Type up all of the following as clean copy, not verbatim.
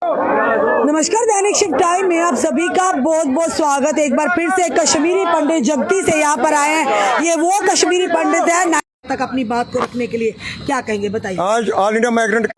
नमस्कार, दैनिक shift time में आप सभी का बहुत बहुत स्वागत है। एक बार फिर से कश्मीरी पंडित जगती से यहाँ पर आए हैं। ये वो कश्मीरी पंडित है तक अपनी बात को रखने के लिए क्या कहेंगे, बताइए। आज ऑल इंडिया माइग्रेंट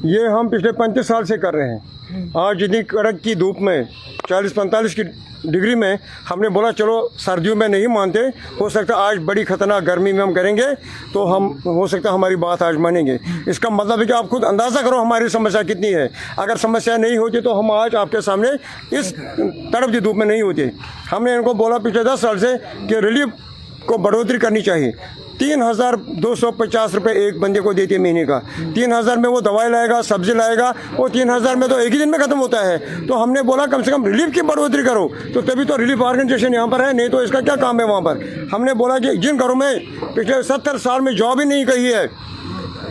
ये हम पिछले 35 साल से कर रहे हैं। आज इतनी कड़क की धूप में 40-45 की डिग्री में हमने बोला चलो सर्दियों में नहीं मानते, हो सकता आज बड़ी खतरनाक गर्मी में हम करेंगे तो हम हो सकता हमारी बात आज मानेंगे। इसका मतलब है कि आप खुद अंदाज़ा करो हमारी समस्या कितनी है। अगर समस्या नहीं होती तो हम आज आपके सामने इस तड़पती धूप में नहीं होते। हमने इनको बोला पिछले 10 साल से कि रिलीफ को बढ़ोतरी करनी चाहिए। 3,250 रुपये एक बंदे को देती है महीने का। 3,000 में वो दवाई लाएगा, सब्जी लाएगा, वो 3,000 में तो एक ही दिन में ख़त्म होता है। तो हमने बोला कम से कम रिलीफ की बढ़ोतरी करो, तो तभी तो रिलीफ ऑर्गेनाइजेशन यहाँ पर है, नहीं तो इसका क्या काम है वहाँ पर। हमने बोला कि जिन घरों में पिछले 70 साल में जॉब ही नहीं कही है,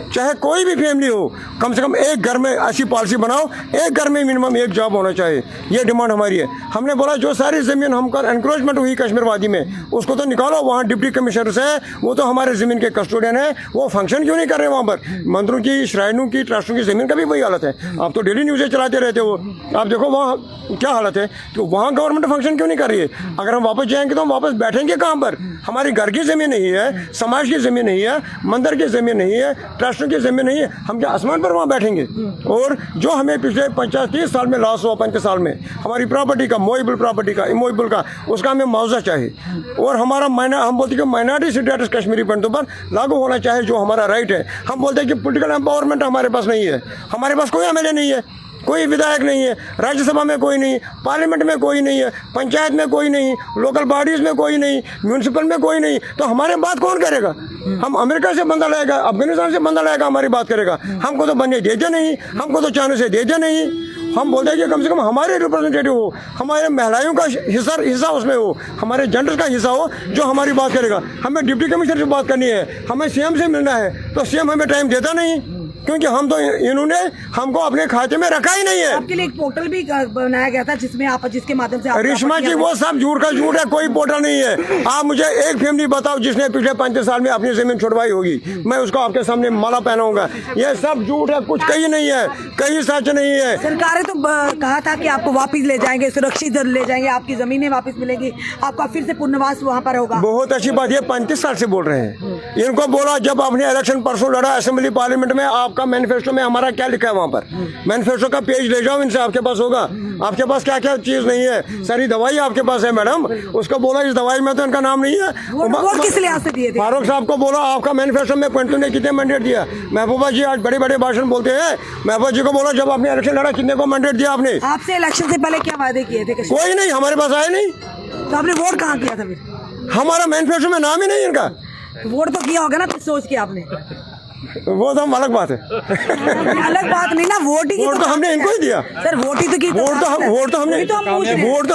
चाहे कोई भी फैमिली हो, कम से कम एक घर में ऐसी पॉलिसी बनाओ, एक घर में मिनिमम एक जॉब होना चाहिए। ये डिमांड हमारी है। हमने बोला जो सारी ज़मीन हमको एनक्रोचमेंट हुई कश्मीर वादी में, उसको तो निकालो। वहाँ डिप्टी कमिश्नर से वो तो हमारे ज़मीन के कस्टोडियन है, वो फंक्शन क्यों नहीं कर रहे वहाँ पर। मंदिरों की, श्राइनों की, ट्रस्टों की ज़मीन का भी वही हालत है। आप तो डेली न्यूज़ें चलाते रहते हो, आप देखो वहाँ क्या हालत है। तो वहाँ गवर्नमेंट फंक्शन क्यों नहीं कर रही है। अगर हम वापस जाएंगे तो हम वापस बैठेंगे कहाँ पर। हमारी घर की ज़मीन नहीं है, समाज की ज़मीन नहीं है, मंदिर की ज़मीन नहीं है, ट्रस्टों की ज़मीन नहीं है, हम क्या आसमान पर वहाँ बैठेंगे। और जो हमें पिछले 50-30 साल में लॉस हुआ, 35 साल में हमारी प्रॉपर्टी का, मूवेबल प्रॉपर्टी का, इमूवेबल का, उसका हमें मुआवजा चाहिए। और हमारा हम बोलते हैं कि माइनॉरिटी स्टेटस कश्मीरी पंडितों पर लागू होना चाहिए, जो हमारा राइट है। हम बोलते हैं कि पॉलिटिकल एम्पावरमेंट हमारे पास नहीं है, हमारे पास कोई एमएलए नहीं है, कोई विधायक नहीं है, राज्यसभा में कोई नहीं, पार्लियामेंट में कोई नहीं है, पंचायत में कोई नहीं, लोकल बॉडीज़ में कोई नहीं, म्यूनसिपल में कोई नहीं। तो हमारे बात कौन करेगा। हम अमेरिका से बंदा लाएगा, अफगानिस्तान से बंदा लाएगा, हमारी बात करेगा। हमको तो बनने देते नहीं, हमको तो चांद से देते नहीं। हम बोलते हैं कि कम से कम हमारे रिप्रेजेंटेटिव हो, हमारे महिलाओं का हिस्सा उसमें हो, हमारे जेंडर्स का हिस्सा हो, जो हमारी बात करेगा। हमें डिप्टी कमिश्नर से बात करनी है, हमें सीएम से मिलना है, तो सीएम हमें टाइम देता नहीं, क्योंकि हम तो इन्होंने हमको अपने खाते में रखा ही नहीं है। आपके लिए एक पोर्टल भी बनाया गया था जिसके माध्यम से रिश्मा जी वो सब झूठ का झूठ है, कोई पोर्टल नहीं है। आप मुझे एक फैमिली बताओ जिसने पिछले 35 साल में अपनी जमीन छुड़वाई होगी, मैं उसको आपके सामने माला पहनाऊंगा। ये सब झूठ है, कुछ कहीं नहीं है, कहीं सच नहीं है। सरकार ने तो कहा था कि आपको वापिस ले जाएंगे, सुरक्षित ले जाएंगे, आपकी जमीनें वापस मिलेंगी, आपका फिर से पुनर्वास वहाँ पर होगा। बहुत अच्छी बात, ये 35 साल से बोल रहे हैं। इनको बोला जब आपने इलेक्शन परसों लड़ा असेंबली पार्लियामेंट में, आपका मैनिफेस्टो में हमारा क्या लिखा है वहाँ पर, मैनिफेस्टो का पेज ले जाओ इनसे, आपके पास होगा। आपके पास क्या क्या चीज नहीं है, सारी दवाई आपके पास है मैडम। उसको बोला इस दवाई में तो इनका नाम नहीं है। वोट किस लिहाज से दिए थे? फारूक साहब को बोला आपका मैनिफेस्टो में पंतु ने कितने मैंडेट दिया। महबूबा जी आज बड़े बड़े भाषण बोलते हैं। महबूबा जी को बोला जब आपने इलेक्शन लड़ा कितने को मैंडेट दिया आपने। आपसे इलेक्शन से पहले क्या वादे किए थे? कोई नहीं, हमारे पास आए नहीं। तो आपने वोट कहाँ किया था फिर? हमारा मैनिफेस्टो में नाम ही नहीं इनका। वोट तो किया होगा ना कुछ सोच के आपने। वो तो हम अलग बात है। अलग बात नहीं ना, वोट तो हमने इनको ही दिया सर, वोट ही तो की। वोट तो हमने वोट तो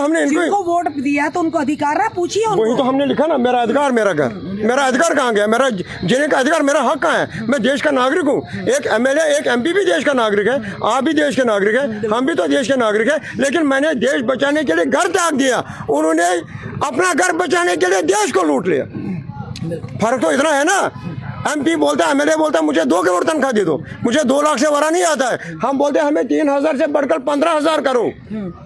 हमने इनको वोट दिया तो उनको अधिकार है, पूछिए। वही तो हमने लिखा ना, मेरा अधिकार मेरा घर। मेरा अधिकार कहाँ गया, मेरा जीने का अधिकार, मेरा हक कहाँ है। मैं देश का नागरिक हूँ। एक एमएलए, एक एमपी भी देश का नागरिक है, आप भी देश के नागरिक है, हम भी तो देश के नागरिक है। लेकिन मैंने देश बचाने के लिए घर त्याग दिया, उन्होंने अपना घर बचाने के लिए देश को लूट लिया। फर्क तो इतना है ना। एमपी बोलता है, एमएलए बोलता है मुझे 2 करोड़ तनख्वाह दे दो, मुझे 2 लाख से वरा नहीं आता है। हम बोलते हैं हमें 3,000 से बढ़कर 15,000 करो।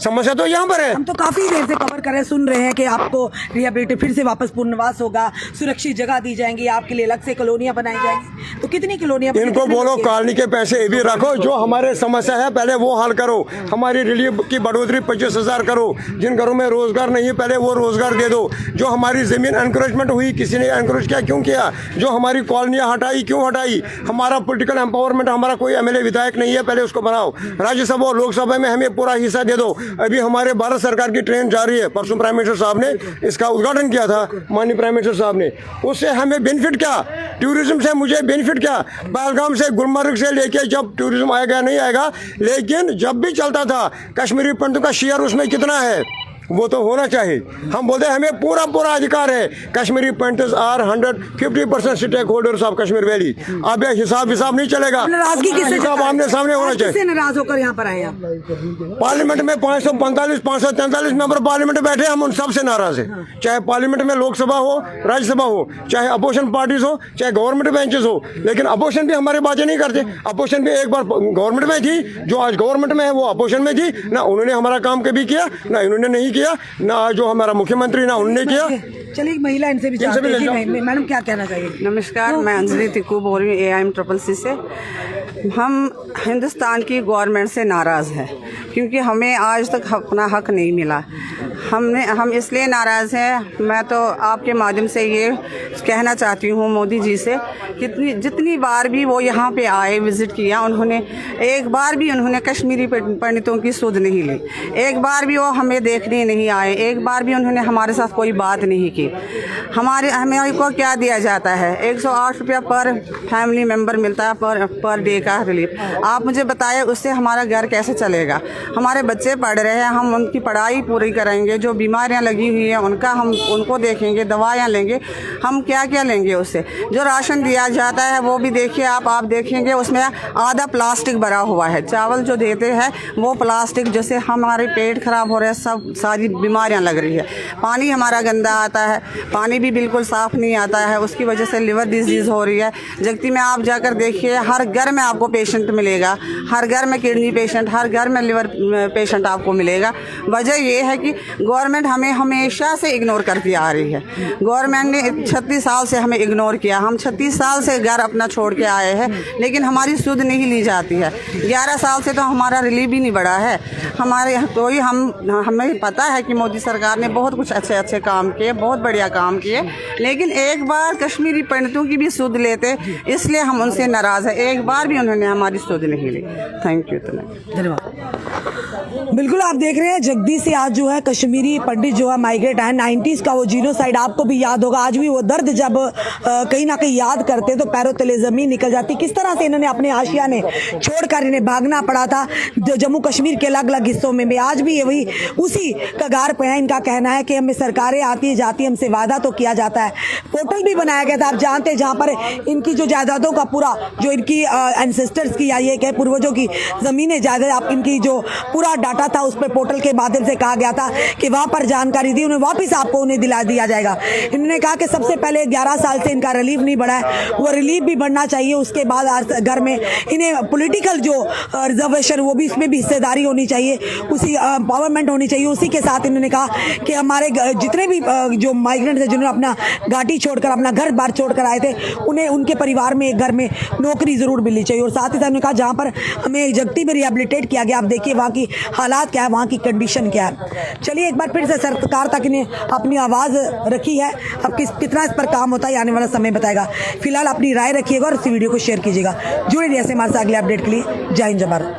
समस्या तो यहाँ पर है। हम तो काफी देर से कवर कर रहे हैं, सुन रहे हैं कि आपको रिहेबिलिटी फिर से वापस पुनर्वास होगा, सुरक्षित जगह दी जाएंगी, आपके लिए अलग से कॉलोनियां बनाई जाएंगी। तो कितनी कॉलोनियां? इनको बोलो कॉलोनी के पैसे भी रखो, जो हमारे समस्या है पहले वो हल करो। हमारी रिलीफ की बढ़ोतरी 25,000 करो। जिन घरों में रोजगार नहीं है पहले वो रोजगार दे दो। जो हमारी जमीन एनक्रोचमेंट हुई, किसी ने एनक्रोच किया, क्यों किया। जो हमारी कॉलोनियां हटाई, क्यों हटाई। हमारा पॉलिटिकल एम्पावरमेंट, हमारा कोई एमएलए विधायक नहीं है, पहले उसको बनाओ। राज्यसभा और लोकसभा में हमें पूरा हिस्सा दे दो। अभी हमारे भारत सरकार की ट्रेन जा रही है, परसों प्राइम मिनिस्टर साहब ने इसका उद्घाटन किया था, माननीय प्राइम मिनिस्टर साहब ने। उससे हमें बेनिफिट क्या, टूरिज्म से मुझे बेनिफिट क्या। पहलगाम से, गुलमर्ग से लेके जब टूरिज्म आएगा नहीं आएगा, लेकिन जब भी चलता था कश्मीरी पंडितों का शेयर उसमें कितना है। वो तो होना चाहिए। हम बोलते हैं हमें पूरा पूरा अधिकार है। Kashmiri Pandits are 150% stakeholders of Kashmir valley. अब ये हिसाब नहीं चलेगा। नाराजगी किससे हिसाब आमने सामने होना चाहिए। किससे नाराज होकर यहाँ पर आए आप? पार्लियामेंट में 545 543 मेंबर पार्लियामेंट बैठे, हम उन सबसे नाराज हैं। चाहे पार्लियामेंट में लोकसभा हो, राज्यसभा हो, चाहे अपोजिशन पार्टीज हो, चाहे गवर्नमेंट बेंचेस हो, लेकिन अपोजिशन भी हमारे बातें नहीं करते। अपोजिशन भी एक बार गवर्नमेंट में थी, जो आज गवर्नमेंट में है वो अपोजिशन में थी। ना उन्होंने हमारा काम कभी किया, ना इन्होंने नहीं किया, ना जो हमारा मुख्यमंत्री ना उन्होंने किया। चलिए एक महिला इनसे भी जानते हैं। जी मैडम क्या कहना चाहिए? नमस्कार, मैं अंजलि तिक्कू बोल रही हूँ AIM-CCC से। हम हिंदुस्तान की गवर्नमेंट से नाराज़ हैं क्योंकि हमें आज तक अपना हक नहीं मिला। हम इसलिए नाराज़ हैं। मैं तो आपके माध्यम से ये कहना चाहती हूँ मोदी जी से, जितनी बार भी वो यहाँ पे आए, विज़िट किया, उन्होंने एक बार भी उन्होंने कश्मीरी पंडितों की सुध नहीं ली। एक बार भी वो हमें देखने नहीं आए। एक बार भी उन्होंने हमारे साथ कोई बात नहीं की। हमें को क्या दिया जाता है? 108 रुपया पर फैमिली मेम्बर मिलता है पर डे का रिलीफ। आप मुझे बताइए उससे हमारा घर कैसे चलेगा? हमारे बच्चे पढ़ रहे हैं, हम उनकी पढ़ाई पूरी करेंगे। जो बीमारियां लगी हुई हैं हम उनको देखेंगे, दवाइयां लेंगे, हम क्या क्या लेंगे उससे? जो राशन दिया जाता है वो भी देखिए आप देखेंगे उसमें आधा प्लास्टिक भरा हुआ है। चावल जो देते हैं वो प्लास्टिक, जैसे हमारे पेट खराब हो रहे हैं, सब सारी बीमारियां लग रही है। पानी हमारा गंदा आता है, पानी भी बिल्कुल साफ़ नहीं आता है, उसकी वजह से लिवर डिजीज़ हो रही है। जगती में आप जाकर देखिए, हर घर में आपको पेशेंट मिलेगा, हर घर में किडनी पेशेंट, हर घर में लिवर पेशेंट आपको मिलेगा। वजह ये है कि गवर्नमेंट हमें हमेशा से इग्नोर करती आ रही है। गवर्नमेंट ने 36 साल से हमें इग्नोर किया। हम 36 साल से घर अपना छोड़ के आए हैं, लेकिन हमारी सुध नहीं ली जाती है। 11 साल से तो हमारा रिलीफ भी नहीं बढ़ा है। हमें पता है कि मोदी सरकार ने बहुत कुछ अच्छे काम किए, बहुत बढ़िया काम किए, लेकिन एक बार कश्मीरी पंडितों की भी सुध लेते, इसलिए हम उनसे नाराज़ हैं। एक बार भी उन्होंने हमारी सुध नहीं ली। Thank you. धन्यवाद। बिल्कुल आप देख रहे हैं जगदीश से आज जो है कश्मीरी पंडित जो है माइग्रेट है। 90s का वो जीनोसाइड आपको भी याद होगा। आज भी वो दर्द जब कहीं ना कहीं याद करते तो पैरों तले जमीन निकल जाती। किस तरह से इन्होंने अपने आशियाने छोड़कर इन्हें भागना पड़ा था जम्मू कश्मीर के अलग अलग हिस्सों में। आज भी ये वही उसी कगार पे है। इनका कहना है कि हमें सरकारें आती जाती, हमसे वादा तो किया जाता है। पोर्टल भी बनाया गया था, आप जानते हैं, जहाँ पर इनकी जो जायदादों का पूरा जो इनकी एंसेस्टर्स की या ये कहे पूर्वजों की जमीनें जायदाद, इनकी जो पूरा डाटा था उस पर पोर्टल के माध्यम से कहा गया था कि वहाँ पर जानकारी दी, उन्हें वापस आपको उन्हें दिला दिया जाएगा। इन्होंने कहा कि सबसे पहले 11 साल से इनका रिलीफ नहीं बढ़ा है, वो रिलीफ भी बढ़ना चाहिए। उसके बाद घर में इन्हें पॉलिटिकल जो रिजर्वेशन वो भी, इसमें भी हिस्सेदारी होनी चाहिए, उसी पावरमेंट होनी चाहिए। उसी के साथ इन्होंने कहा कि हमारे जितने भी जो माइग्रेंट्स हैं जिन्होंने अपना घाटी छोड़कर अपना घर बार छोड़कर आए थे, उन्हें उनके परिवार में एक घर में नौकरी जरूर मिलनी चाहिए। और साथ ही साथ उन्होंने कहा जहाँ पर हमें जगती में रिहेबिलिटेट किया गया, आप देखिए वहाँ की हालात क्या है, वहाँ की कंडीशन क्या है। चलिए एक बार फिर से सरकार तक इन्हें अपनी आवाज़ रखी है। अब कितना इस पर काम होता है आने वाला समय बताएगा। फिलहाल अपनी राय रखिएगा और इस वीडियो को शेयर कीजिएगा। जुड़े रहिए ऐसे हमारे साथ अगले अपडेट के लिए। जय हिंद, जय भारत।